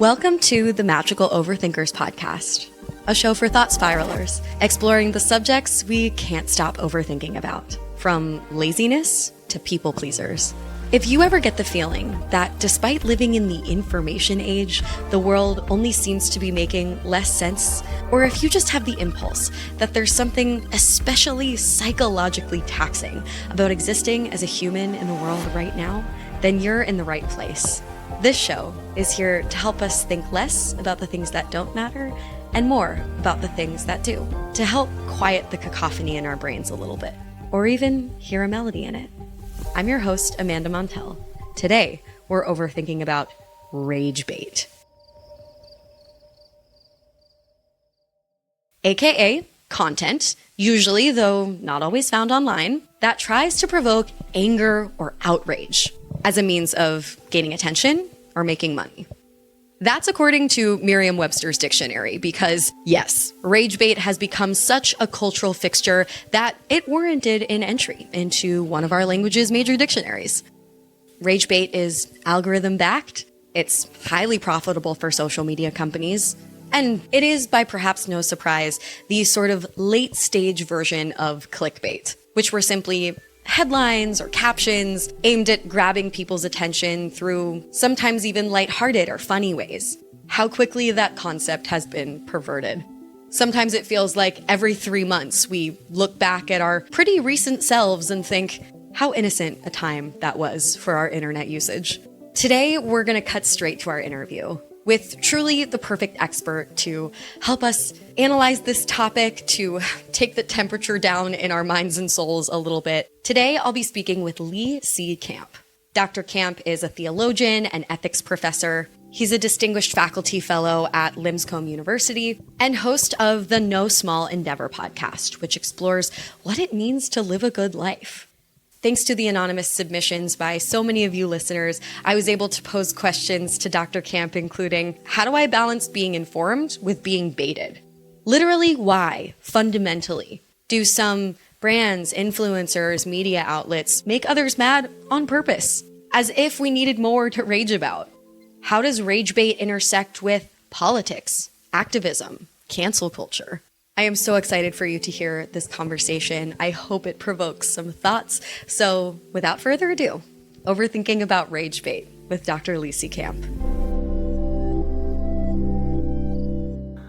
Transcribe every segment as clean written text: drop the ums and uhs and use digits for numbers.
Welcome to the Magical Overthinkers podcast, a show for thought spiralers, exploring the subjects we can't stop overthinking about, from laziness to people pleasers. If you ever get the feeling that despite living in the information age, the world only seems to be making less sense, or if you just have the impulse that there's something especially psychologically taxing about existing as a human in the world right now, then you're in the right place. This show is here to help us think less about the things that don't matter and more about the things that do, to help quiet the cacophony in our brains a little bit, or even hear a melody in it. I'm your host, Amanda Montel. Today, we're overthinking about Ragebait, aka content, usually, though not always found online, that tries to provoke anger or outrage as a means of gaining attention or making money. That's according to Merriam-Webster's dictionary, because yes, Ragebait has become such a cultural fixture that it warranted an entry into one of our language's major dictionaries. Ragebait is algorithm-backed, it's highly profitable for social media companies, and it is, by perhaps no surprise, the sort of late-stage version of clickbait, which were simply headlines or captions aimed at grabbing people's attention through sometimes even lighthearted or funny ways. How quickly that concept has been perverted. Sometimes it feels like every 3 months we look back at our pretty recent selves and think, how innocent a time that was for our internet usage. Today, we're going to cut straight to our interview with truly the perfect expert to help us analyze this topic, to take the temperature down in our minds and souls a little bit. Today, I'll be speaking with Lee C. Camp. Dr. Camp is a theologian and ethics professor. He's a distinguished faculty fellow at Lipscomb University and host of the No Small Endeavor podcast, which explores what it means to live a good life. Thanks to the anonymous submissions by so many of you listeners, I was able to pose questions to Dr. Camp, including, how do I balance being informed with being baited? Literally, why, fundamentally, do some brands, influencers, media outlets make others mad on purpose, as if we needed more to rage about? How does Ragebait intersect with politics, activism, cancel culture? I am so excited for you to hear this conversation. I hope it provokes some thoughts. So without further ado, overthinking about Ragebait with Dr. Lee C. Camp.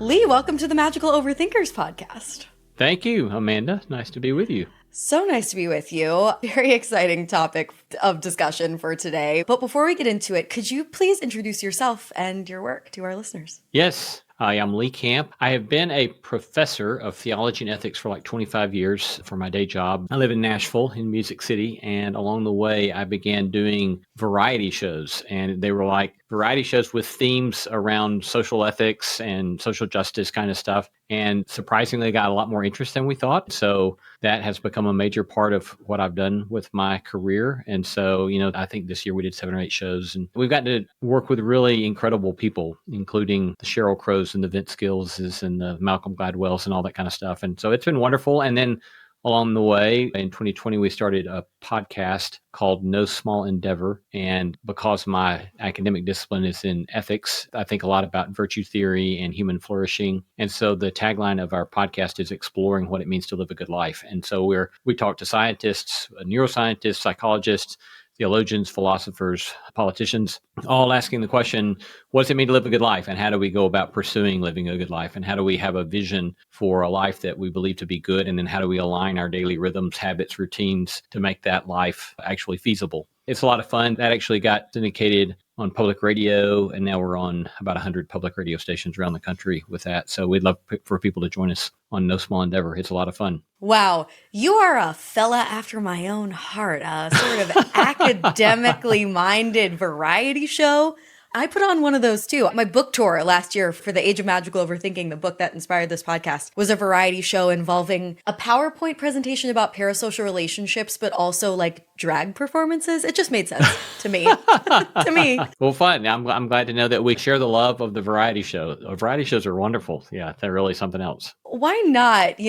Lee, welcome to the Magical Overthinkers podcast. Thank you, Amanda. Nice to be with you. So nice to be with you. Very exciting topic of discussion for today. But before we get into it, could you please introduce yourself and your work to our listeners? Yes. Hi, I'm Lee Camp. I have been a professor of theology and ethics for like 25 years for my day job. I live in Nashville in Music City, and along the way, I began doing variety shows, and they were like variety shows with themes around social ethics and social justice kind of stuff. And surprisingly, got a lot more interest than we thought. So that has become a major part of what I've done with my career. And so, I think this year we did 7 or 8 shows, and we've gotten to work with really incredible people, including the Sheryl Crows and the Vince Gillses and the Malcolm Gladwells and all that kind of stuff. And so it's been wonderful. And then along the way, in 2020, we started a podcast called No Small Endeavor. And because my academic discipline is in ethics, I think a lot about virtue theory and human flourishing. And so the tagline of our podcast is exploring what it means to live a good life. And so we talk to scientists, neuroscientists, psychologists, theologians, philosophers, politicians, all asking the question, what does it mean to live a good life? And how do we go about pursuing living a good life? And how do we have a vision for a life that we believe to be good? And then how do we align our daily rhythms, habits, routines to make that life actually feasible? It's a lot of fun. That actually got syndicated on public radio, and now we're on about 100 public radio stations around the country with that. So we'd love for people to join us on No Small Endeavor. It's a lot of fun. Wow, you are a fella after my own heart, a sort of academically minded variety show. I put on one of those too. My book tour last year for The Age of Magical Overthinking, the book that inspired this podcast, was a variety show involving a PowerPoint presentation about parasocial relationships, but also like drag performances. It just made sense to me. To me. Well, fun. I'm glad to know that we share the love of the variety show. Variety shows are wonderful. Yeah, they're really something else. Why not,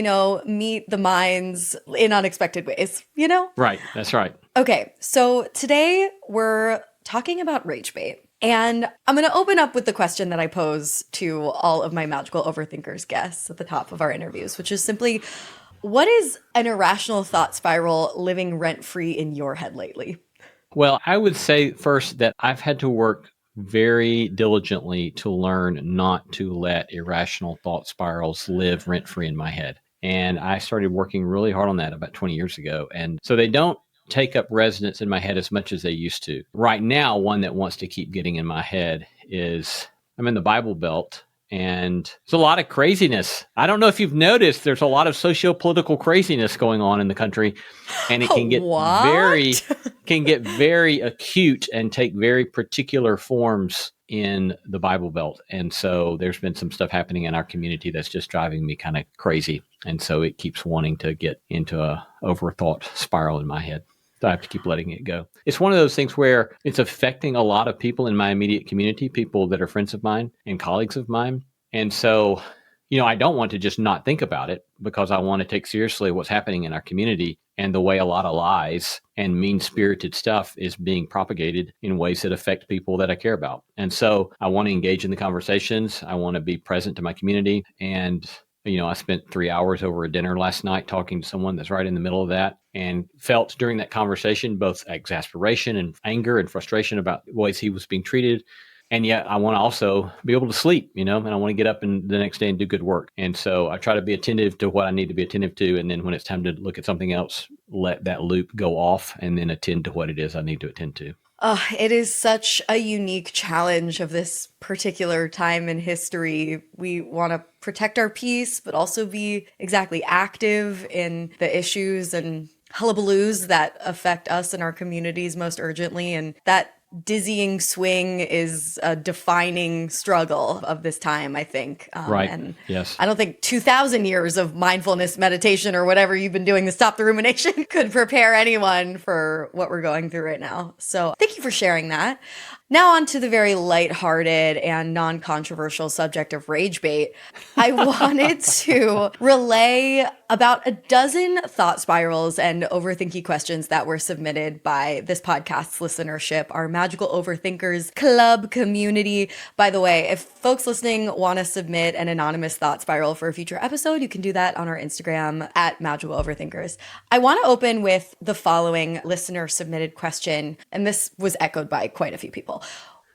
meet the minds in unexpected ways, Right. That's right. Okay. So today we're talking about Ragebait. And I'm going to open up with the question that I pose to all of my magical overthinkers guests at the top of our interviews, which is simply, what is an irrational thought spiral living rent-free in your head lately? Well, I would say first that I've had to work very diligently to learn not to let irrational thought spirals live rent free in my head. And I started working really hard on that about 20 years ago. And so they don't take up residence in my head as much as they used to. Right now, one that wants to keep getting in my head is I'm in the Bible Belt. And there's a lot of craziness. I don't know if you've noticed, there's a lot of socio-political craziness going on in the country, and it can get very acute and take very particular forms in the Bible Belt. And so there's been some stuff happening in our community that's just driving me kind of crazy. And so it keeps wanting to get into a overthought spiral in my head. So I have to keep letting it go. It's one of those things where it's affecting a lot of people in my immediate community, people that are friends of mine and colleagues of mine. And so, I don't want to just not think about it, because I want to take seriously what's happening in our community and the way a lot of lies and mean-spirited stuff is being propagated in ways that affect people that I care about. And so I want to engage in the conversations. I want to be present to my community. And I spent 3 hours over a dinner last night talking to someone that's right in the middle of that, and felt during that conversation both exasperation and anger and frustration about the ways he was being treated. And yet I want to also be able to sleep, and I want to get up and the next day and do good work. And so I try to be attentive to what I need to be attentive to. And then when it's time to look at something else, let that loop go off and then attend to what it is I need to attend to. It is such a unique challenge of this particular time in history. We want to protect our peace, but also be exactly active in the issues and hullabaloos that affect us and our communities most urgently. And that dizzying swing is a defining struggle of this time, I think. Right. And yes. I don't think 2,000 years of mindfulness meditation or whatever you've been doing to stop the rumination could prepare anyone for what we're going through right now. So thank you for sharing that. Now on to the very lighthearted and non-controversial subject of Ragebait. I wanted to relay about a dozen thought spirals and overthinky questions that were submitted by this podcast's listenership, our Magical Overthinkers Club community. By the way, if folks listening want to submit an anonymous thought spiral for a future episode, you can do that on our Instagram at Magical Overthinkers. I want to open with the following listener submitted question, and this was echoed by quite a few people.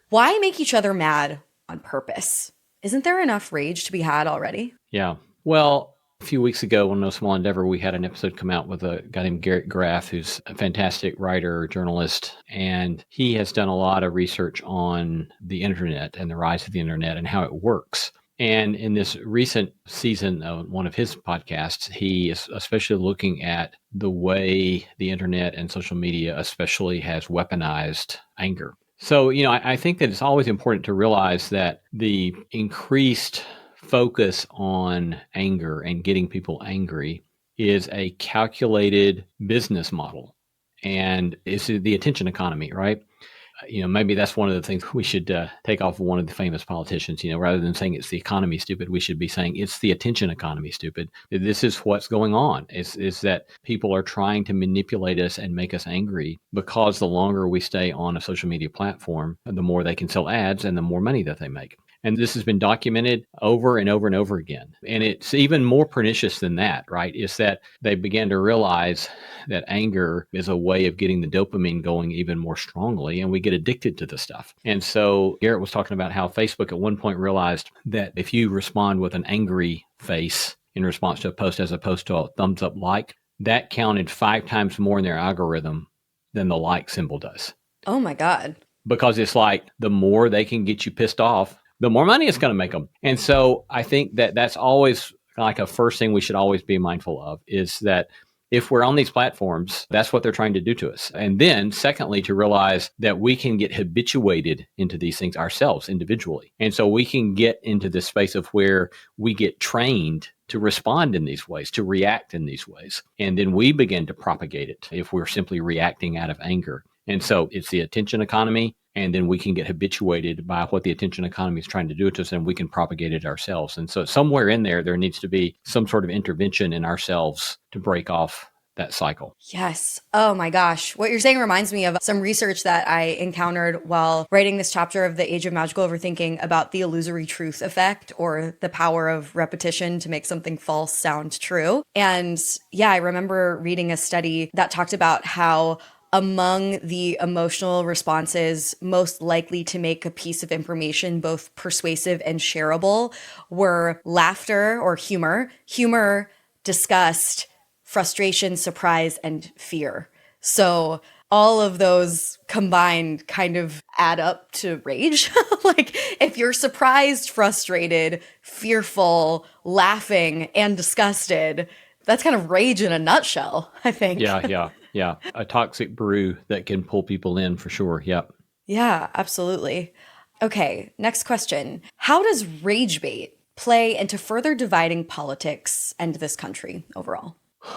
Why make each other mad on purpose? Isn't there enough rage to be had already? Yeah. Well, a few weeks ago on No Small Endeavor, we had an episode come out with a guy named Garrett Graff, who's a fantastic writer, journalist, and he has done a lot of research on the internet and the rise of the internet and how it works. And in this recent season of one of his podcasts, he is especially looking at the way the internet and social media especially has weaponized anger. So, I think that it's always important to realize that the increased focus on anger and getting people angry is a calculated business model. And it's the attention economy, right? Maybe that's one of the things we should take off of one of the famous politicians. Rather than saying it's the economy, stupid, we should be saying it's the attention economy, stupid. This is what's going on, is that people are trying to manipulate us and make us angry, because the longer we stay on a social media platform, the more they can sell ads and the more money that they make. And this has been documented over and over and over again. And it's even more pernicious than that, right? Is that they began to realize that anger is a way of getting the dopamine going even more strongly, and we get addicted to the stuff. And so Garrett was talking about how Facebook at one point realized that if you respond with an angry face in response to a post as opposed to a thumbs up like, that counted 5 times more in their algorithm than the like symbol does. Oh my God. Because it's like the more they can get you pissed off, the more money it's going to make them. And so I think that that's always like a first thing we should always be mindful of, is that if we're on these platforms, that's what they're trying to do to us. And then secondly, to realize that we can get habituated into these things ourselves individually. And so we can get into this space of where we get trained to respond in these ways, to react in these ways. And then we begin to propagate it if we're simply reacting out of anger. And so it's the attention economy. And then we can get habituated by what the attention economy is trying to do to us, and we can propagate it ourselves. And so somewhere in there needs to be some sort of intervention in ourselves to break off that cycle. Yes. Oh my gosh. What you're saying reminds me of some research that I encountered while writing this chapter of The Age of Magical Overthinking about the illusory truth effect, or the power of repetition to make something false sound true. And yeah, I remember reading a study that talked about how among the emotional responses most likely to make a piece of information both persuasive and shareable were laughter or humor, disgust, frustration, surprise, and fear. So all of those combined kind of add up to rage. Like if you're surprised, frustrated, fearful, laughing, and disgusted, that's kind of rage in a nutshell, I think. Yeah. A toxic brew that can pull people in for sure. Yep. Yeah, absolutely. Okay, next question. How does rage bait play into further dividing politics and this country overall?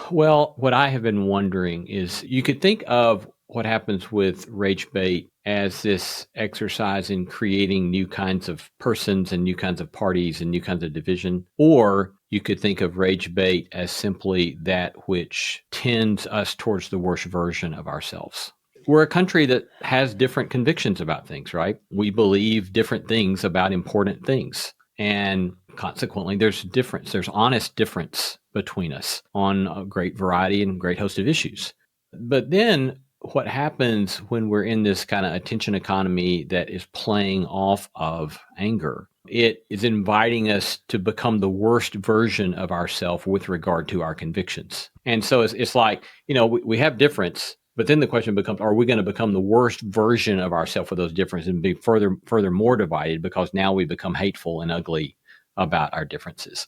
Well, what I have been wondering is you could think of what happens with rage bait as this exercise in creating new kinds of persons and new kinds of parties and new kinds of division. Or you could think of rage bait as simply that which tends us towards the worst version of ourselves. We're a country that has different convictions about things, right? We believe different things about important things. And consequently, there's difference. There's honest difference between us on a great variety and great host of issues. But then what happens when we're in this kind of attention economy that is playing off of anger? It is inviting us to become the worst version of ourselves with regard to our convictions. And so it's like, we have difference, but then the question becomes, are we going to become the worst version of ourselves with those differences and be further more divided because now we become hateful and ugly about our differences?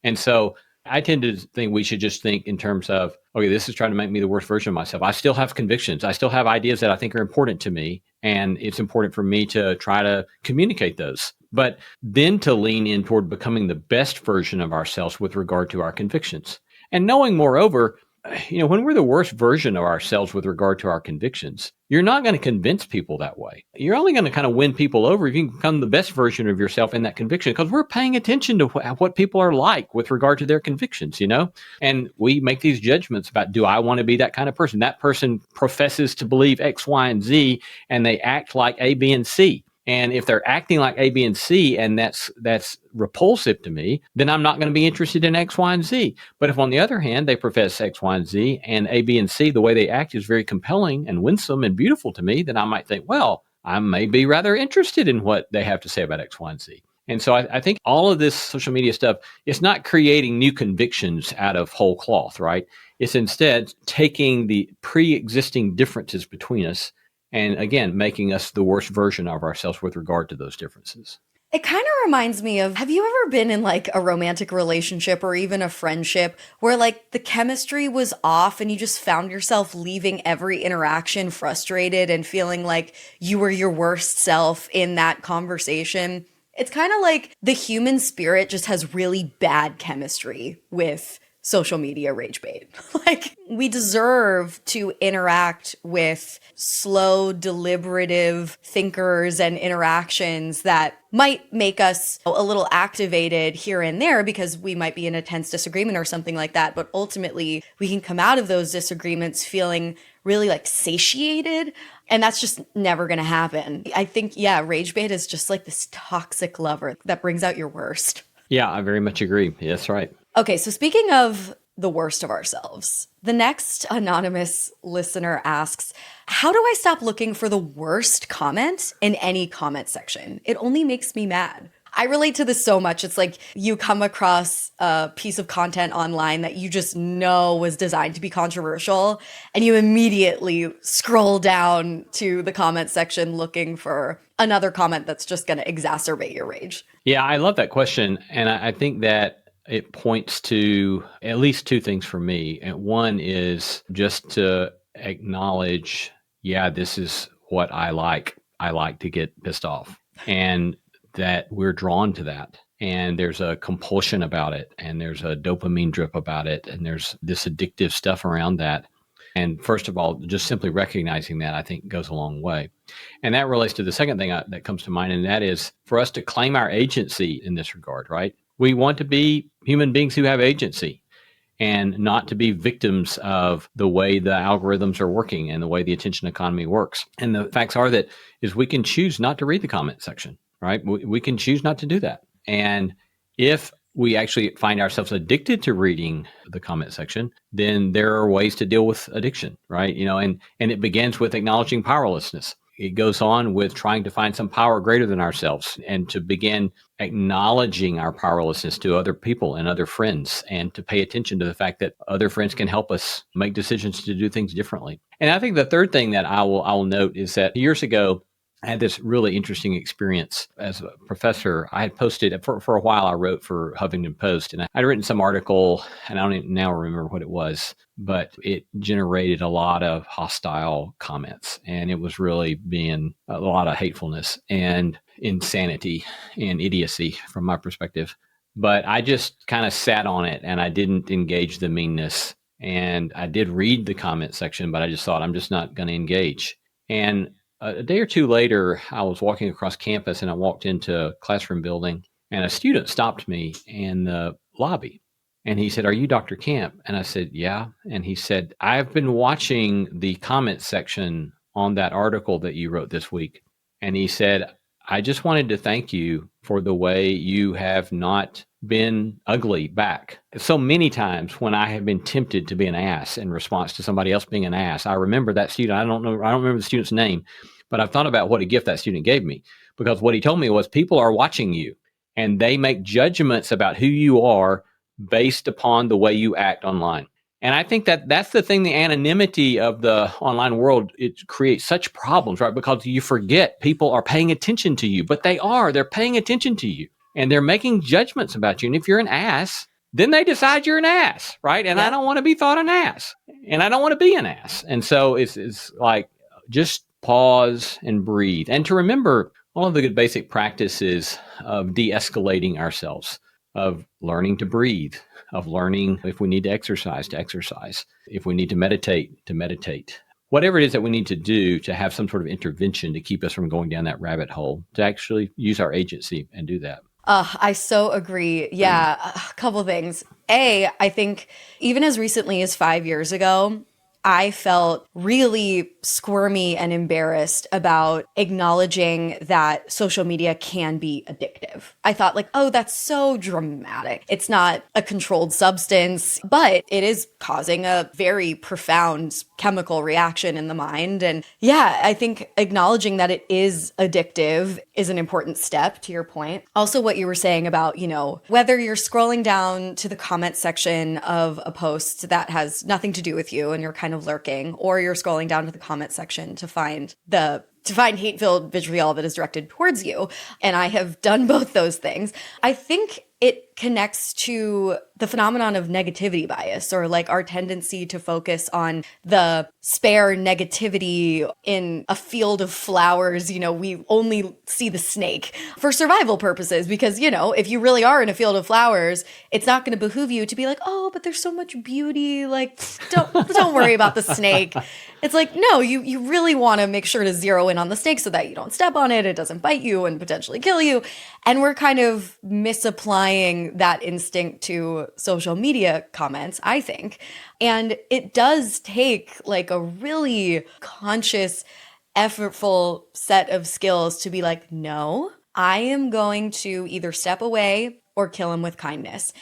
And so I tend to think we should just think in terms of, okay, this is trying to make me the worst version of myself. I still have convictions. I still have ideas that I think are important to me. And it's important for me to try to communicate those. But then to lean in toward becoming the best version of ourselves with regard to our convictions. And knowing, moreover, when we're the worst version of ourselves with regard to our convictions, you're not going to convince people that way. You're only going to kind of win people over if you can become the best version of yourself in that conviction, because we're paying attention to what people are like with regard to their convictions, and we make these judgments about, do I want to be that kind of person? That person professes to believe X, Y, and Z, and they act like A, B, and C. And if they're acting like A, B, and C, and that's repulsive to me, then I'm not going to be interested in X, Y, and Z. But if on the other hand, they profess X, Y, and Z, and A, B, and C, the way they act is very compelling and winsome and beautiful to me, then I might think, well, I may be rather interested in what they have to say about X, Y, and Z. And so I think all of this social media stuff, it's not creating new convictions out of whole cloth, right? It's instead taking the pre-existing differences between us and again, making us the worst version of ourselves with regard to those differences. It kind of reminds me of, have you ever been in like a romantic relationship or even a friendship where like the chemistry was off and you just found yourself leaving every interaction frustrated and feeling like you were your worst self in that conversation? It's kind of like the human spirit just has really bad chemistry with social media rage bait. Like, we deserve to interact with slow, deliberative thinkers and interactions that might make us a little activated here and there because we might be in a tense disagreement or something like that. But ultimately, we can come out of those disagreements feeling really like satiated. And that's just never going to happen. I think, yeah, rage bait is just like this toxic lover that brings out your worst. Yeah, I very much agree. Yeah, that's right. Okay, so speaking of the worst of ourselves, the next anonymous listener asks, how do I stop looking for the worst comment in any comment section? It only makes me mad. I relate to this so much. It's like you come across a piece of content online that you just know was designed to be controversial, and you immediately scroll down to the comment section looking for another comment that's just going to exacerbate your rage. Yeah, I love that question. And I think that it points to at least two things for me. And one is just to acknowledge, yeah, this is what I like. I like to get pissed off. And that we're drawn to that. And there's a compulsion about it. And there's a dopamine drip about it. And there's this addictive stuff around that. And first of all, just simply recognizing that, I think, goes a long way. And that relates to the second thing that comes to mind, and that is for us to claim our agency in this regard, right? We want to be human beings who have agency. and not to be victims of the way the algorithms are working and the way the attention economy works. And the facts are that is we can choose not to read the comment section, right? We can choose not to do that. And if we actually find ourselves addicted to reading the comment section, then there are ways to deal with addiction, right? And it begins with acknowledging powerlessness. It goes on with trying to find some power greater than ourselves and to begin acknowledging our powerlessness to other people and other friends, and to pay attention to the fact that other friends can help us make decisions to do things differently. And I think the third thing that I will note is that years ago, I had this really interesting experience as a professor. I had posted for a while. I wrote for Huffington Post, and I'd written some article, and I don't even now remember what it was, but it generated a lot of hostile comments, and it was really being a lot of hatefulness and insanity and idiocy from my perspective. But I just kind of sat on it, and I didn't engage the meanness. And I did read the comment section, but I just thought I'm just not going to engage. And a day or two later, I was walking across campus and I walked into a classroom building, and a student stopped me in the lobby. And he said, "Are you Dr. Camp?" And I said, "Yeah." And he said, "I've been watching the comment section on that article that you wrote this week." And he said, "I just wanted to thank you for the way you have not been ugly back. So many times when I have been tempted to be an ass in response to somebody else being an ass, I remember that student. I don't remember the student's name, but I've thought about what a gift that student gave me, because what he told me was people are watching you and they make judgments about who you are based upon the way you act online." And I think that that's the thing, the anonymity of the online world, it creates such problems, right? Because you forget people are paying attention to you, but they're paying attention to you and they're making judgments about you. And if you're an ass, then they decide you're an ass, right? And I don't want to be thought an ass, and I don't want to be an ass. And so it's like, just pause and breathe, and to remember all of the good basic practices of de-escalating ourselves, of learning to breathe, of learning if we need to exercise, if we need to meditate, whatever it is that we need to do to have some sort of intervention to keep us from going down that rabbit hole, to actually use our agency and do that. I so agree. Yeah, a couple things. I think even as recently as 5 years ago, I felt really squirmy and embarrassed about acknowledging that social media can be addictive. I thought like, oh, that's so dramatic. It's not a controlled substance, but it is causing a very profound chemical reaction in the mind. And yeah, I think acknowledging that it is addictive is an important step, to your point. Also, what you were saying about, whether you're scrolling down to the comment section of a post that has nothing to do with you and you're kind of lurking, or you're scrolling down to the comment section to find hate-filled vitriol that is directed towards you. And I have done both those things. I think it connects to the phenomenon of negativity bias, or like our tendency to focus on the spare negativity in a field of flowers. We only see the snake for survival purposes, because, if you really are in a field of flowers, it's not going to behoove you to be like, oh, but there's so much beauty. Like, don't worry about the snake. It's like, no, you really want to make sure to zero in on the snake so that you don't step on it, it doesn't bite you and potentially kill you. And we're kind of misapplying that instinct to social media comments, I think. And it does take like a really conscious, effortful set of skills to be like, no, I am going to either step away or kill him with kindness.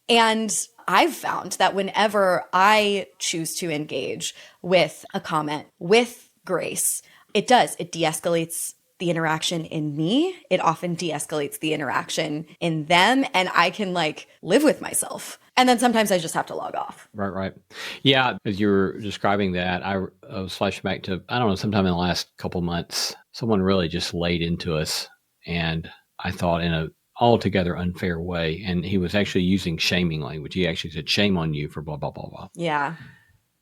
And I've found that whenever I choose to engage with a comment with grace, it de-escalates the interaction in me. It often de-escalates the interaction in them, and I can like live with myself. And then sometimes I just have to log off. Right. Yeah, as you were describing that, I was flashing back to, I don't know, sometime in the last couple months, someone really just laid into us, and I thought in a altogether unfair way. And he was actually using shaming language. He actually said, "Shame on you for blah, blah, blah, blah." Yeah.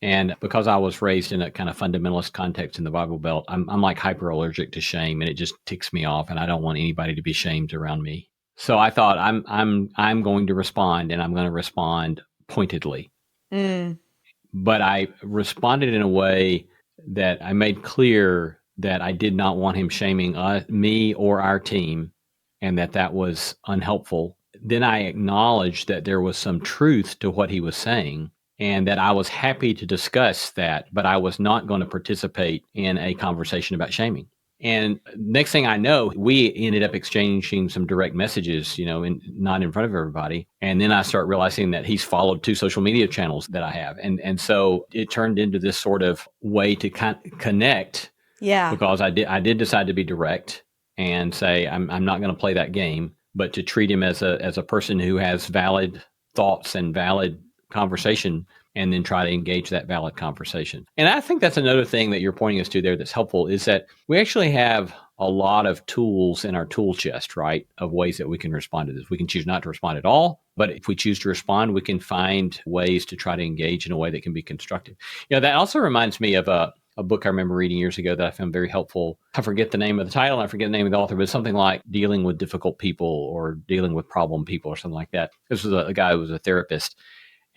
And because I was raised in a kind of fundamentalist context in the Bible Belt, I'm like hyper allergic to shame, and it just ticks me off, and I don't want anybody to be shamed around me. So I thought I'm going to respond, and I'm going to respond pointedly. But I responded in a way that I made clear that I did not want him shaming me or our team, and that was unhelpful. Then I acknowledged that there was some truth to what he was saying, and that I was happy to discuss that, but I was not going to participate in a conversation about shaming. And next thing I know, we ended up exchanging some direct messages, not in front of everybody. And then I start realizing that he's followed 2 social media channels that I have. And so it turned into this sort of way to connect. Yeah. Because I did decide to be direct and say, I'm not going to play that game, but to treat him as a person who has valid thoughts and valid conversation, and then try to engage that valid conversation. And I think that's another thing that you're pointing us to there that's helpful, is that we actually have a lot of tools in our tool chest, right, of ways that we can respond to this. We can choose not to respond at all, but if we choose to respond, we can find ways to try to engage in a way that can be constructive. That also reminds me of a book I remember reading years ago that I found very helpful. I forget the name of the title, and I forget the name of the author, but it's something like Dealing with Difficult People or Dealing with Problem People or something like that. This was a guy who was a therapist.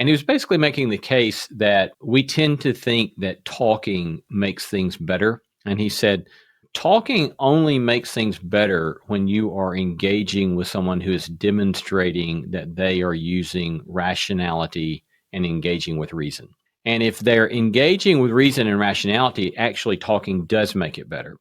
And he was basically making the case that we tend to think that talking makes things better. And he said, talking only makes things better when you are engaging with someone who is demonstrating that they are using rationality and engaging with reason. And if they're engaging with reason and rationality, actually talking does make it better.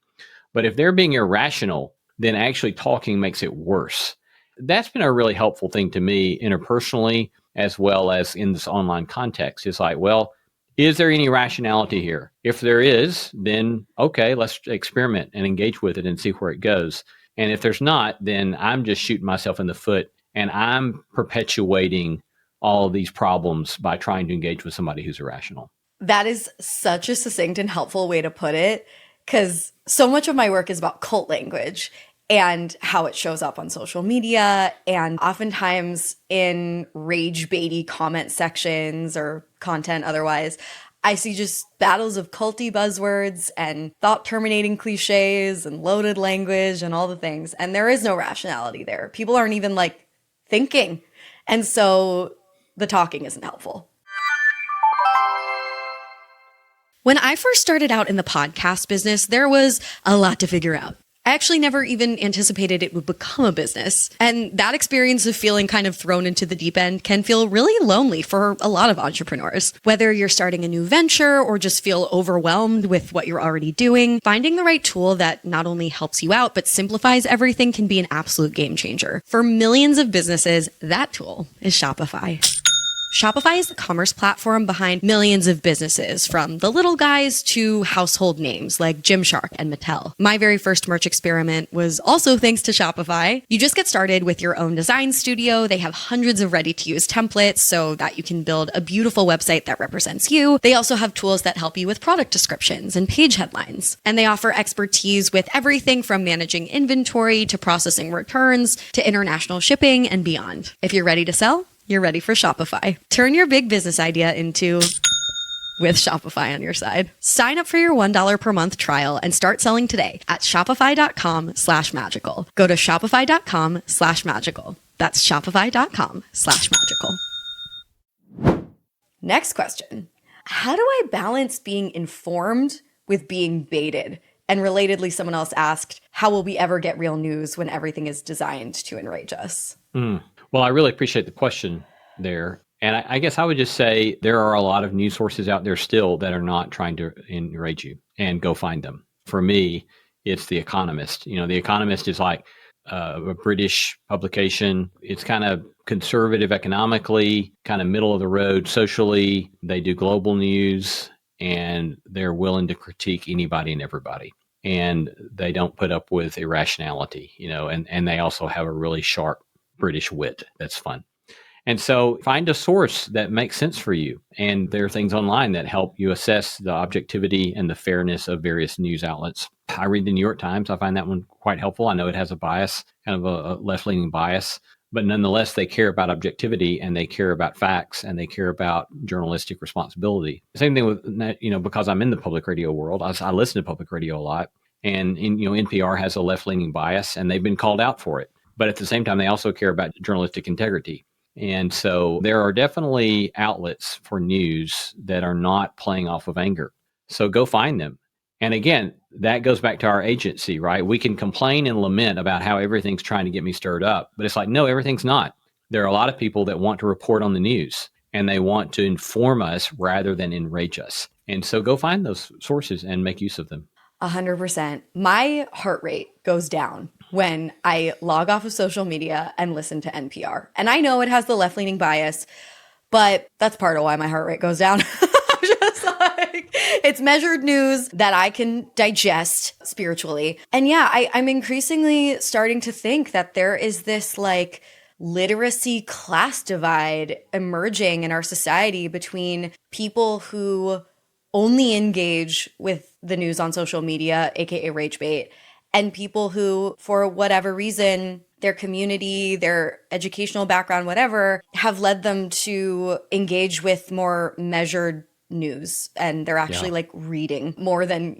But if they're being irrational, then actually talking makes it worse. That's been a really helpful thing to me interpersonally, as well as in this online context. It's like, well, is there any rationality here? If there is, then okay, let's experiment and engage with it and see where it goes. And if there's not, then I'm just shooting myself in the foot, and I'm perpetuating all of these problems by trying to engage with somebody who's irrational. That is such a succinct and helpful way to put it, because so much of my work is about cult language and how it shows up on social media, and oftentimes in rage-baity comment sections or content otherwise, I see just battles of culty buzzwords and thought-terminating cliches and loaded language and all the things. And there is no rationality there. People aren't even thinking. And so the talking isn't helpful. When I first started out in the podcast business, there was a lot to figure out. I actually never even anticipated it would become a business. And that experience of feeling kind of thrown into the deep end can feel really lonely for a lot of entrepreneurs. Whether you're starting a new venture or just feel overwhelmed with what you're already doing, finding the right tool that not only helps you out, but simplifies everything can be an absolute game changer. For millions of businesses, that tool is Shopify. Shopify is the commerce platform behind millions of businesses, from the little guys to household names like Gymshark and Mattel. My very first merch experiment was also thanks to Shopify. You just get started with your own design studio. They have hundreds of ready-to-use templates so that you can build a beautiful website that represents you. They also have tools that help you with product descriptions and page headlines. And they offer expertise with everything from managing inventory to processing returns to international shipping and beyond. If you're ready to sell, you're ready for Shopify. Turn your big business idea into with Shopify on your side. Sign up for your $1 per month trial and start selling today at shopify.com/magical. Go to shopify.com/magical. That's shopify.com/magical. Next question. How do I balance being informed with being baited? And relatedly, someone else asked, how will we ever get real news when everything is designed to enrage us? Well, I really appreciate the question there. And I guess I would just say there are a lot of news sources out there still that are not trying to enrage you, and go find them. For me, it's The Economist. The Economist is like a British publication. It's kind of conservative economically, kind of middle of the road socially. They do global news, and they're willing to critique anybody and everybody. And they don't put up with irrationality, and they also have a really sharp British wit. That's fun. And so find a source that makes sense for you. And there are things online that help you assess the objectivity and the fairness of various news outlets. I read the New York Times. I find that one quite helpful. I know it has a bias, kind of a left-leaning bias, but nonetheless, they care about objectivity, and they care about facts, and they care about journalistic responsibility. Same thing with, because I'm in the public radio world, I listen to public radio a lot, and NPR has a left-leaning bias, and they've been called out for it. But at the same time, they also care about journalistic integrity. And so there are definitely outlets for news that are not playing off of anger. So go find them. And again, that goes back to our agency, right? We can complain and lament about how everything's trying to get me stirred up, but it's like, no, everything's not. There are a lot of people that want to report on the news. and they want to inform us rather than enrage us. And so go find those sources and make use of them. 100%. My heart rate goes down when I log off of social media and listen to NPR. And I know it has the left-leaning bias, but that's part of why my heart rate goes down. Just like, it's measured news that I can digest spiritually. And yeah, I'm increasingly starting to think that there is this like literacy class divide emerging in our society between people who only engage with the news on social media, aka Ragebait, and people who, for whatever reason, their community, their educational background, whatever, have led them to engage with more measured news. And they're actually like reading more than,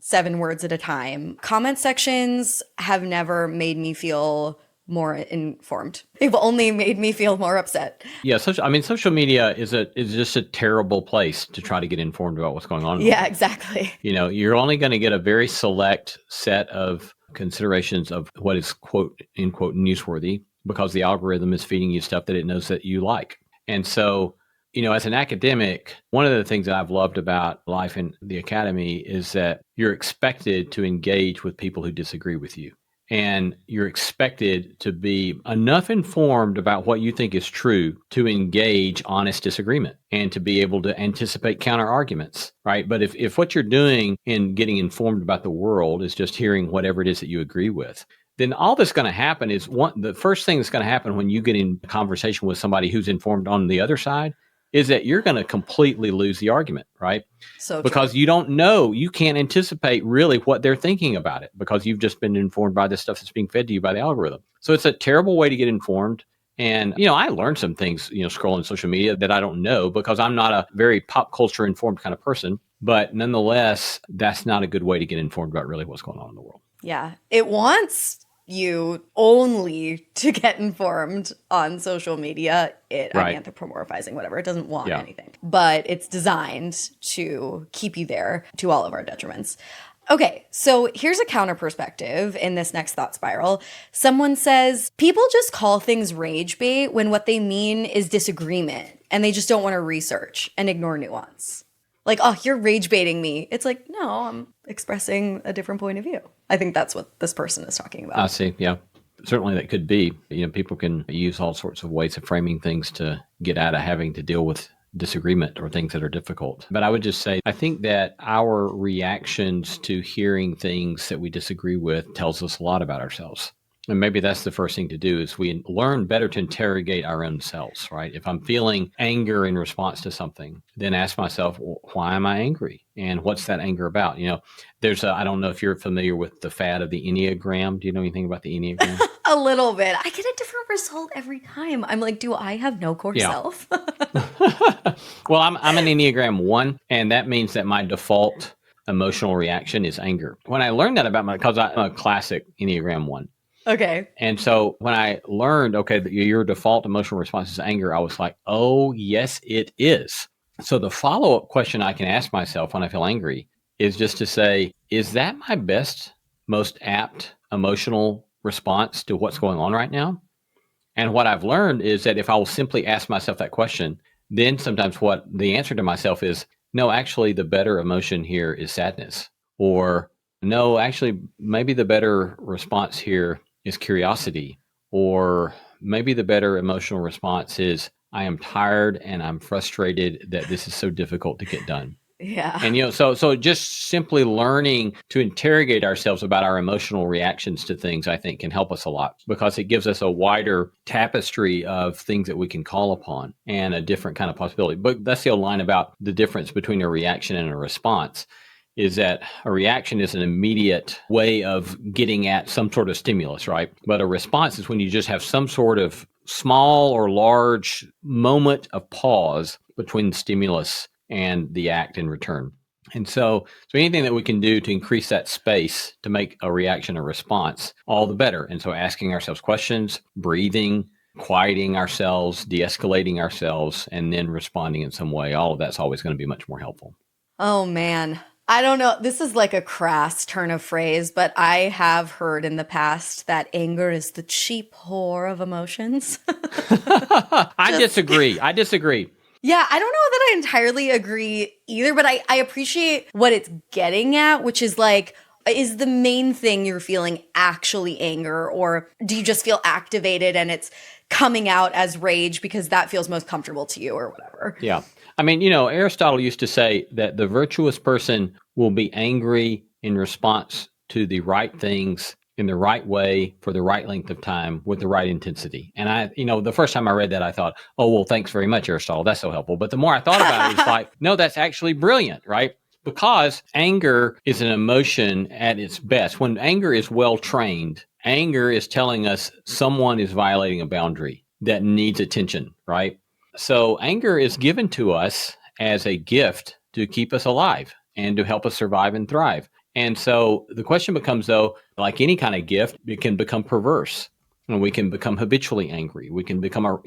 7 words at a time. Comment sections have never made me feel more informed. They've only made me feel more upset. Yeah, social media is just a terrible place to try to get informed about what's going on. Yeah, exactly. You're only going to get a very select set of considerations of what is quote unquote newsworthy, because the algorithm is feeding you stuff that it knows that you like. And so, as an academic, one of the things that I've loved about life in the academy is that you're expected to engage with people who disagree with you. And you're expected to be enough informed about what you think is true to engage honest disagreement and to be able to anticipate counter arguments, right? But if what you're doing in getting informed about the world is just hearing whatever it is that you agree with, then all that's going to happen is the first thing that's going to happen when you get in conversation with somebody who's informed on the other side is that you're going to completely lose the argument, right? So because true. you don't know, you can't anticipate really what they're thinking about it because you've just been informed by the stuff that's being fed to you by the algorithm. So it's a terrible way to get informed. And, I learned some things, scrolling social media that I don't know because I'm not a very pop culture informed kind of person. But nonetheless, that's not a good way to get informed about really what's going on in the world. Yeah. It wants you only to get informed on social media. I'm anthropomorphizing, whatever. It doesn't want anything, but it's designed to keep you there to all of our detriments. Okay, so here's a counter perspective in this next thought spiral. Someone says, people just call things rage bait when what they mean is disagreement and they just don't want to research and ignore nuance. Like, oh, you're rage baiting me. It's like, no, I'm expressing a different point of view. I think that's what this person is talking about. I see. Yeah. Certainly that could be. People can use all sorts of ways of framing things to get out of having to deal with disagreement or things that are difficult. But I would just say, I think that our reactions to hearing things that we disagree with tells us a lot about ourselves. And maybe that's the first thing to do is we learn better to interrogate our own selves, right? If I'm feeling anger in response to something, then ask myself, well, why am I angry? And what's that anger about? I don't know if you're familiar with the fad of the Enneagram. Do you know anything about the Enneagram? A little bit. I get a different result every time. I'm like, do I have no core self? Well, I'm an Enneagram 1, and that means that my default emotional reaction is anger. When I learned that about because I'm a classic Enneagram 1. Okay. And so when I learned, that your default emotional response is anger, I was like, oh, yes, it is. So the follow-up question I can ask myself when I feel angry is just to say, is that my best, most apt emotional response to what's going on right now? And what I've learned is that if I will simply ask myself that question, then sometimes what the answer to myself is, no, actually, the better emotion here is sadness. Or no, actually, maybe the better response here is curiosity, or maybe the better emotional response is I am tired and I'm frustrated that this is so difficult to get done. Yeah. And so just simply learning to interrogate ourselves about our emotional reactions to things, I think, can help us a lot because it gives us a wider tapestry of things that we can call upon and a different kind of possibility. But that's the old line about the difference between a reaction and a response. Is that a reaction is an immediate way of getting at some sort of stimulus, right? But a response is when you just have some sort of small or large moment of pause between the stimulus and the act in return. And so anything that we can do to increase that space to make a reaction a response, all the better. And so asking ourselves questions, breathing, quieting ourselves, de-escalating ourselves, and then responding in some way, all of that's always going to be much more helpful. Oh, man. I don't know. This is like a crass turn of phrase, but I have heard in the past that anger is the cheap whore of emotions. I disagree. Yeah, I don't know that I entirely agree either, but I appreciate what it's getting at, which is like, is the main thing you're feeling actually anger, or do you just feel activated and it's coming out as rage because that feels most comfortable to you or whatever? Yeah. I mean, Aristotle used to say that the virtuous person will be angry in response to the right things in the right way for the right length of time with the right intensity. And the first time I read that, I thought, oh, well, thanks very much, Aristotle. That's so helpful. But the more I thought about it, it's like, no, that's actually brilliant, right? Because anger is an emotion at its best. When anger is well trained, anger is telling us someone is violating a boundary that needs attention, right? So anger is given to us as a gift to keep us alive and to help us survive and thrive. And so the question becomes, though, like any kind of gift, it can become perverse. And we can become habitually angry. We can become,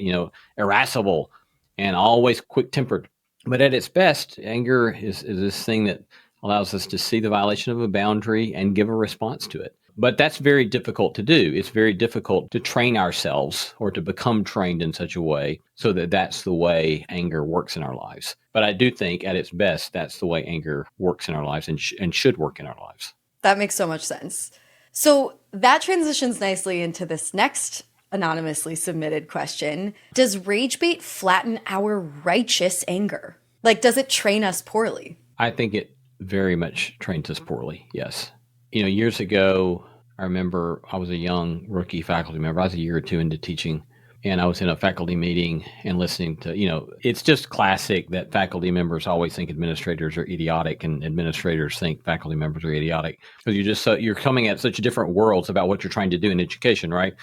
irascible and always quick-tempered. But at its best, anger is this thing that allows us to see the violation of a boundary and give a response to it. But that's very difficult to do. It's very difficult to train ourselves or to become trained in such a way so that that's the way anger works in our lives. But I do think at its best, that's the way anger works in our lives and should work in our lives. That makes so much sense. So that transitions nicely into this next anonymously submitted question. Does Ragebait flatten our righteous anger? Like, does it train us poorly? I think it very much trains us poorly, yes. Years ago, I remember I was a young rookie faculty member. I was a year or two into teaching, and I was in a faculty meeting and listening to, it's just classic that faculty members always think administrators are idiotic and administrators think faculty members are idiotic because you're coming at such different worlds about what you're trying to do in education, right?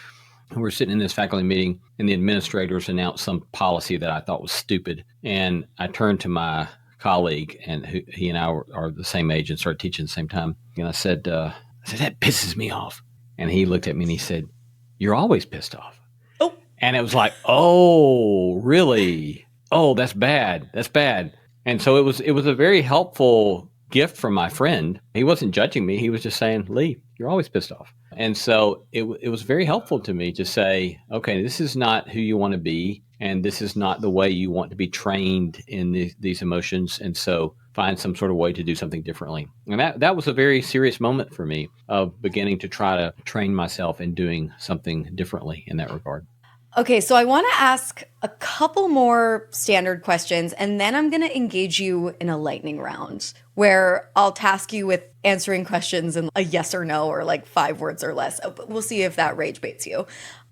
And we're sitting in this faculty meeting, and the administrators announced some policy that I thought was stupid. And I turned to my colleague, and he and I are the same age and started teaching at the same time. And I said, that pisses me off. And he looked at me and he said, you're always pissed off. Oh. And it was like, oh, really? Oh, that's bad. That's bad. And so it was a very helpful gift from my friend. He wasn't judging me. He was just saying, Lee, you're always pissed off. And so it was very helpful to me to say, okay, this is not who you want to be. And this is not the way you want to be trained in these emotions. And so find some sort of way to do something differently. And that was a very serious moment for me of beginning to try to train myself in doing something differently in that regard. Okay, so I want to ask a couple more standard questions, and then I'm going to engage you in a lightning round where I'll task you with answering questions in a yes or no or like 5 words or less. We'll see if that rage baits you.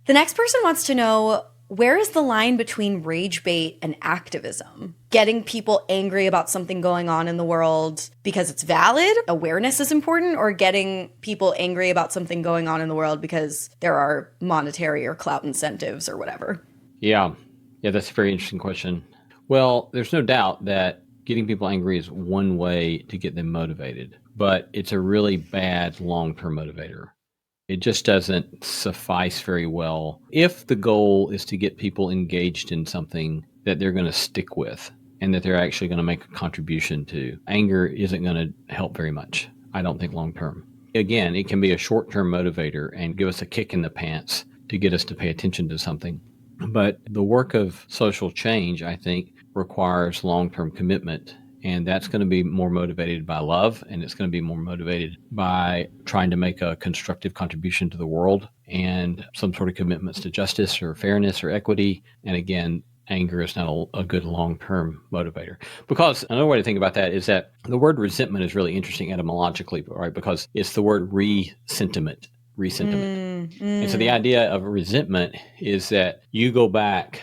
The next person wants to know, where is the line between rage bait and activism? Getting people angry about something going on in the world because it's valid, awareness is important, or getting people angry about something going on in the world because there are monetary or clout incentives or whatever? Yeah, that's a very interesting question. Well, there's no doubt that getting people angry is one way to get them motivated, but it's a really bad long-term motivator. It just doesn't suffice very well if the goal is to get people engaged in something that they're going to stick with and that they're actually going to make a contribution to. Anger isn't going to help very much, I don't think, long term. Again, it can be a short-term motivator and give us a kick in the pants to get us to pay attention to something. But the work of social change, I think, requires long-term commitment. And that's going to be more motivated by love, and it's going to be more motivated by trying to make a constructive contribution to the world and some sort of commitments to justice or fairness or equity. And again, anger is not a good long-term motivator. Because another way to think about that is that the word resentment is really interesting etymologically, right? Because it's the word resentiment. And so the idea of resentment is that you go back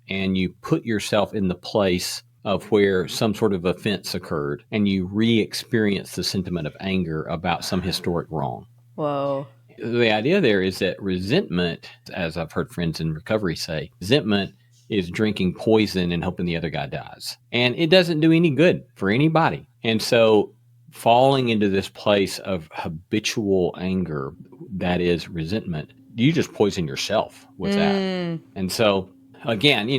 and you put yourself in the place of where some sort of offense occurred, and you re-experience the sentiment of anger about some historic wrong. Whoa. The idea there is that resentment, as I've heard friends in recovery say, resentment is drinking poison and hoping the other guy dies. And it doesn't do any good for anybody. And so falling into this place of habitual anger, that is resentment, you just poison yourself with that. And so again,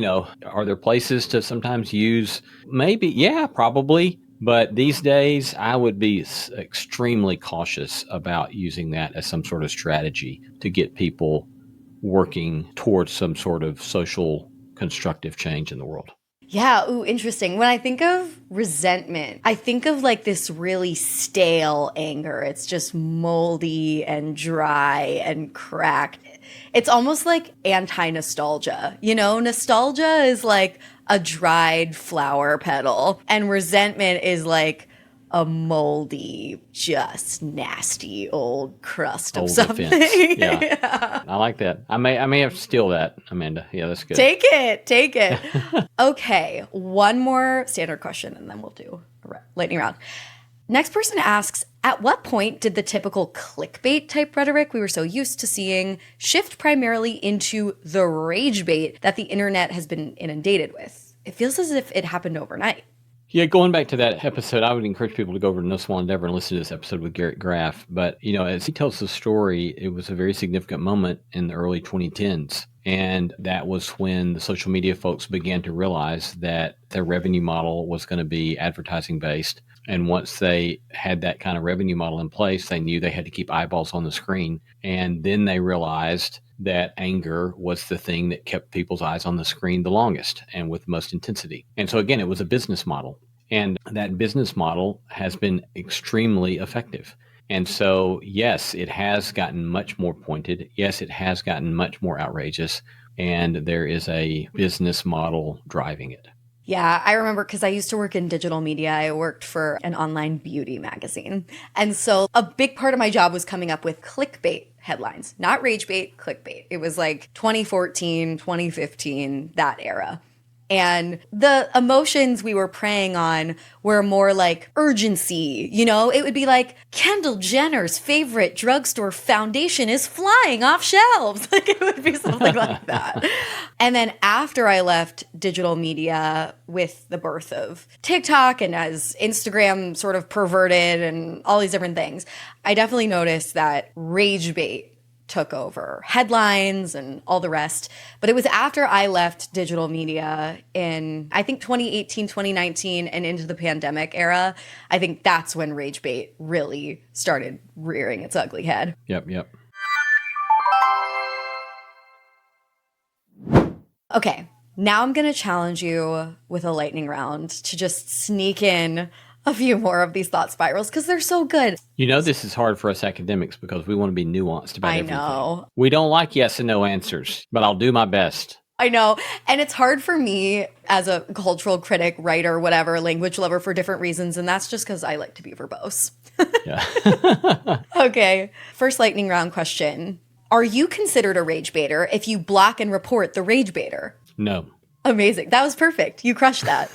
are there places to sometimes use? Maybe, yeah, probably. But these days, I would be extremely cautious about using that as some sort of strategy to get people working towards some sort of social constructive change in the world. Yeah, ooh, interesting. When I think of resentment, I think of like this really stale anger. It's just moldy and dry and cracked. It's almost like anti nostalgia. You know, nostalgia is like a dried flower petal, and resentment is like a moldy, just nasty old crust of Old something. offense. Yeah. Yeah. I like that. I may have to steal that, Amanda. Yeah, that's good. Take it, take it. Okay, one more standard question and then we'll do a lightning round. Next person asks, at what point did the typical clickbait type rhetoric we were so used to seeing shift primarily into the rage bait that the internet has been inundated with? It feels as if it happened overnight. Yeah, going back to that episode, I would encourage people to go over to No Small Endeavor and listen to this episode with Garrett Graff. But, as he tells the story, it was a very significant moment in the early 2010s. And that was when the social media folks began to realize that their revenue model was going to be advertising based. And once they had that kind of revenue model in place, they knew they had to keep eyeballs on the screen. And then they realized that anger was the thing that kept people's eyes on the screen the longest and with most intensity. And so again, it was a business model. And that business model has been extremely effective. And so, yes, it has gotten much more pointed. Yes, it has gotten much more outrageous. And there is a business model driving it. Yeah, I remember because I used to work in digital media. I worked for an online beauty magazine. And so a big part of my job was coming up with clickbait headlines, not rage bait, clickbait. It was like 2014, 2015, that era. And the emotions we were preying on were more like urgency. You know, it would be like Kendall Jenner's favorite drugstore foundation is flying off shelves. Like it would be something like that. And then after I left digital media with the birth of TikTok and as Instagram sort of perverted and all these different things, I definitely noticed that rage bait took over headlines and all the rest. But it was after I left digital media in, I think, 2018, 2019, and into the pandemic era. I think that's when rage bait really started rearing its ugly head. Yep. Okay, now I'm going to challenge you with a lightning round to just sneak in a few more of these thought spirals because they're so good. This is hard for us academics because we want to be nuanced about everything. I know. We don't like yes and no answers, but I'll do my best. I know. And it's hard for me as a cultural critic, writer, whatever, language lover for different reasons. And that's just because I like to be verbose. Yeah. Okay. First lightning round question. Are you considered a rage baiter if you block and report the rage baiter? No. Amazing. That was perfect. You crushed that.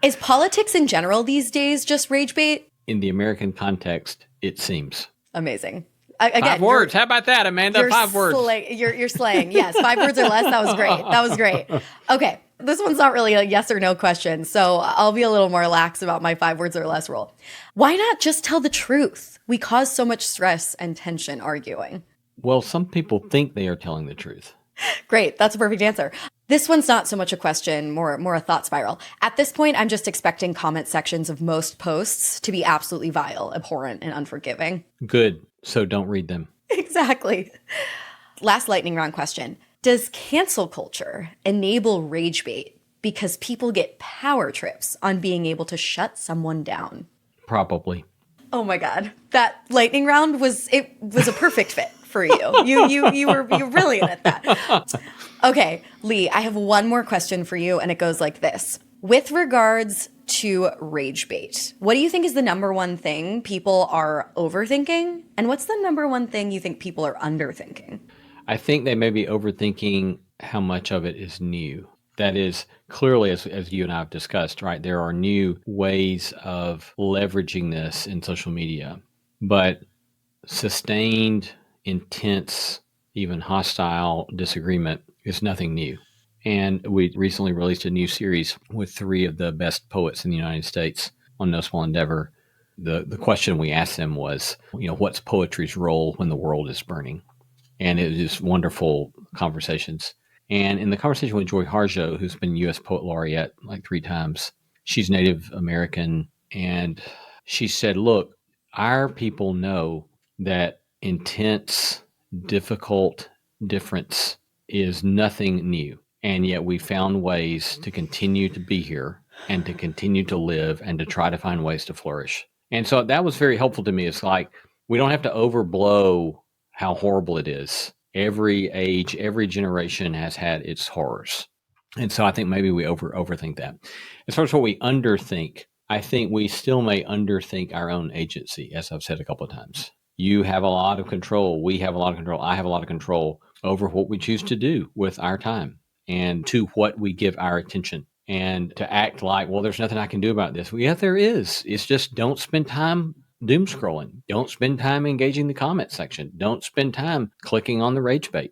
Is politics in general these days just rage bait? In the American context, it seems. Amazing. Again, 5 words. How about that, Amanda? 5 words. You're slaying. Yes, 5 words or less. That was great. That was great. Okay. This one's not really a yes or no question, so I'll be a little more lax about my 5 words or less rule. Why not just tell the truth? We cause so much stress and tension arguing. Well, some people think they are telling the truth. Great. That's a perfect answer. This one's not so much a question, more a thought spiral. At this point, I'm just expecting comment sections of most posts to be absolutely vile, abhorrent, and unforgiving. Good. So don't read them. Exactly. Last lightning round question. Does cancel culture enable rage bait because people get power trips on being able to shut someone down? Probably. Oh my God. That lightning round was a perfect fit for you. You were brilliant at that. Okay, Lee, I have one more question for you, and it goes like this. With regards to rage bait, what do you think is the number one thing people are overthinking? And what's the number one thing you think people are underthinking? I think they may be overthinking how much of it is new. That is clearly, as you and I have discussed, right? There are new ways of leveraging this in social media, but sustained, intense, even hostile disagreement is nothing new. And we recently released a new series with 3 of the best poets in the United States on No Small Endeavor. The question we asked them was, what's poetry's role when the world is burning? And it was just wonderful conversations. And in the conversation with Joy Harjo, who's been U.S. Poet Laureate like 3 times, she's Native American. And she said, look, our people know that intense, difficult difference is nothing new. And yet we found ways to continue to be here and to continue to live and to try to find ways to flourish. And so that was very helpful to me. It's like, we don't have to overblow how horrible it is. Every age, every generation has had its horrors. And so I think maybe we overthink that. As far as what we underthink, I think we still may underthink our own agency, as I've said a couple of times. You have a lot of control. We have a lot of control. I have a lot of control over what we choose to do with our time and to what we give our attention. And to act like, well, there's nothing I can do about this. Well, yeah, there is. It's just don't spend time doom scrolling. Don't spend time engaging the comment section. Don't spend time clicking on the Ragebait.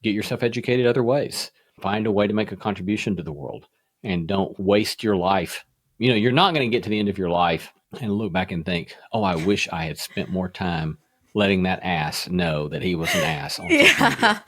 Get yourself educated other ways. Find a way to make a contribution to the world, and don't waste your life. You know, you're not going to get to the end of your life and look back and think, oh, I wish I had spent more time letting that ass know that he was an ass. Yeah,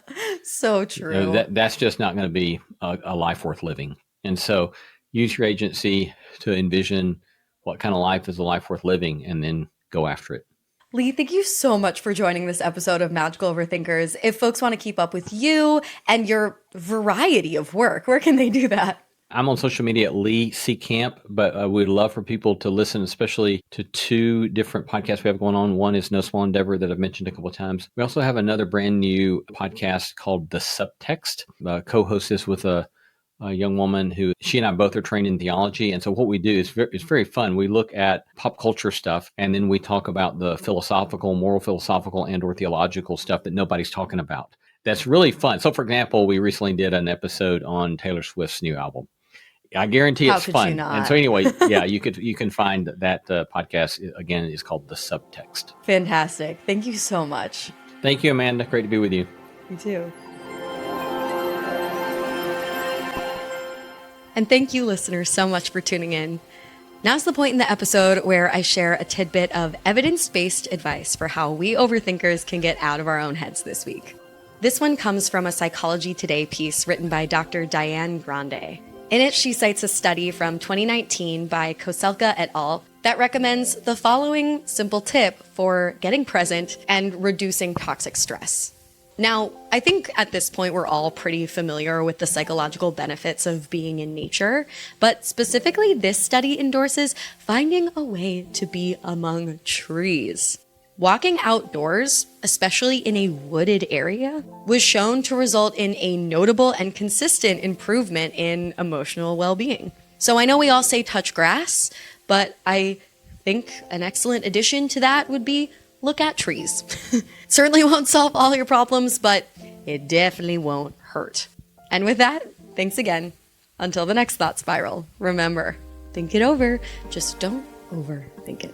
so true. You know, that's just not going to be a life worth living. And so use your agency to envision what kind of life is a life worth living, and then go after it. Lee, thank you so much for joining this episode of Magical Overthinkers. If folks want to keep up with you and your variety of work, where can they do that? I'm on social media at Lee C. Camp, but we'd love for people to listen, especially to 2 different podcasts we have going on. One is No Small Endeavor that I've mentioned a couple of times. We also have another brand new podcast called The Subtext. Co-host this with a young woman who, she and I both are trained in theology. And so what we do is it's very fun. We look at pop culture stuff, and then we talk about the philosophical, moral philosophical, and or theological stuff that nobody's talking about. That's really fun. So for example, we recently did an episode on Taylor Swift's new album. I guarantee it's fun. And so anyway, yeah, you can find that podcast, again, is called The Subtext. Fantastic. Thank you so much. Thank you, Amanda. Great to be with you. You too. And thank you, listeners, so much for tuning in. Now's the point in the episode where I share a tidbit of evidence-based advice for how we overthinkers can get out of our own heads this week. This one comes from a Psychology Today piece written by Dr. Diane Grande. In it, she cites a study from 2019 by Koselka et al. That recommends the following simple tip for getting present and reducing toxic stress. Now, I think at this point we're all pretty familiar with the psychological benefits of being in nature, but specifically this study endorses finding a way to be among trees. Walking outdoors, especially in a wooded area, was shown to result in a notable and consistent improvement in emotional well-being. So I know we all say touch grass, but I think an excellent addition to that would be look at trees. Certainly won't solve all your problems, but it definitely won't hurt. And with that, thanks again. Until the next thought spiral, remember, think it over, just don't overthink it.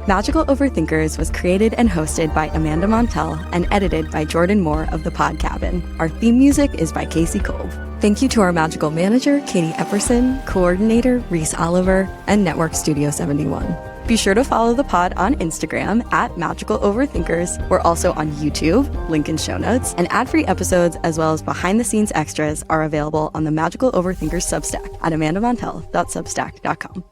Magical Overthinkers was created and hosted by Amanda Montell and edited by Jordan Moore of The Pod Cabin. Our theme music is by Casey Kolb. Thank you to our magical manager, Katie Epperson, coordinator, Reese Oliver, and Network Studio 71. Be sure to follow the pod on Instagram at Magical Overthinkers. We're also on YouTube, link in show notes, and ad-free episodes as well as behind-the-scenes extras are available on the Magical Overthinkers Substack at amandamontell.substack.com.